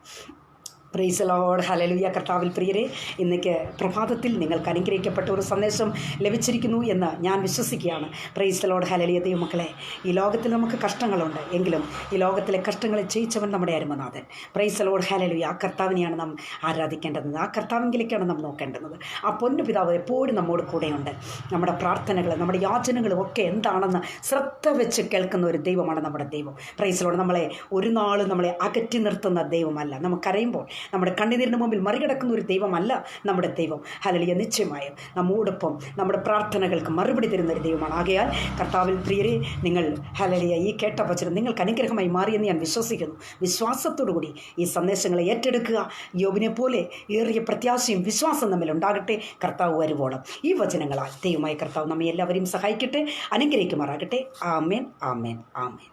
Praise the Lord. Hallelujah. കർത്താവിൽ പ്രിയരെ, ഇന്നേക്ക് പ്രഭാതത്തിൽ നിങ്ങൾക്ക് അനുഗ്രഹിക്കപ്പെട്ട ഒരു സന്ദേശം ലഭിച്ചിരിക്കുന്നു എന്ന് ഞാൻ വിശ്വസിക്കുകയാണ്. Price the Lord. ഹല്ലേലൂയ. ദൈവമക്കളെ, ഈ ലോകത്തിൽ നമുക്ക് കഷ്ടങ്ങളുണ്ട്, എങ്കിലും ഈ ലോകത്തിലെ കഷ്ടങ്ങളെ ജയിച്ചവൻ നമ്മുടെ അരുമനാഥൻ. Praise the Lord. ഹല്ലേലൂയ. ആ കർത്താവിനെയാണ് നാം ആരാധിക്കേണ്ടത്. ആ കർത്താവിങ്കിലേക്കാണ് നാം നോക്കേണ്ടത്. ആ പൊന്നു പിതാവ് എപ്പോഴും നമ്മോട് കൂടെയുണ്ട്. നമ്മുടെ പ്രാർത്ഥനകൾ, നമ്മുടെ യാചനകളും ഒക്കെ എന്താണെന്ന് ശ്രദ്ധ വെച്ച് കേൾക്കുന്ന ഒരു ദൈവമാണ് നമ്മുടെ ദൈവം. Price the Lord. ഒരു നാളും നമ്മളെ അകറ്റി നിർത്തുന്ന ദൈവമല്ല. നമുക്കറിയുമ്പോൾ നമ്മുടെ കണ്ണുനീരിന് മുമ്പിൽ മറികടക്കുന്ന ഒരു ദൈവമല്ല നമ്മുടെ ദൈവം. ഹല്ലേലൂയ. നിശ്ചയമായും നമ്മോടൊപ്പം നമ്മുടെ പ്രാർത്ഥനകൾക്ക് മറുപടി തരുന്ന ഒരു ദൈവമാണ്. ആകയാൽ കർത്താവിൽ പ്രിയരെ, നിങ്ങൾ ഹല്ലേലൂയ ഈ കേട്ട വചനം നിങ്ങൾക്ക് അനുഗ്രഹമായി മാറിയെന്ന് ഞാൻ വിശ്വസിക്കുന്നു. വിശ്വാസത്തോടുകൂടി ഈ സന്ദേശങ്ങളെ ഏറ്റെടുക്കുക. യോബിനെ പോലെ ഏറിയ പ്രത്യാശയും വിശ്വാസം തമ്മിൽ ഉണ്ടാകട്ടെ. കർത്താവ് വരുവോളം ഈ വചനങ്ങളാൽ ദൈവമായ കർത്താവ് നമ്മെ എല്ലാവരെയും സഹായിക്കട്ടെ, അനുഗ്രഹിക്കുമാറാകട്ടെ. ആമേൻ, ആമേൻ, ആമേൻ.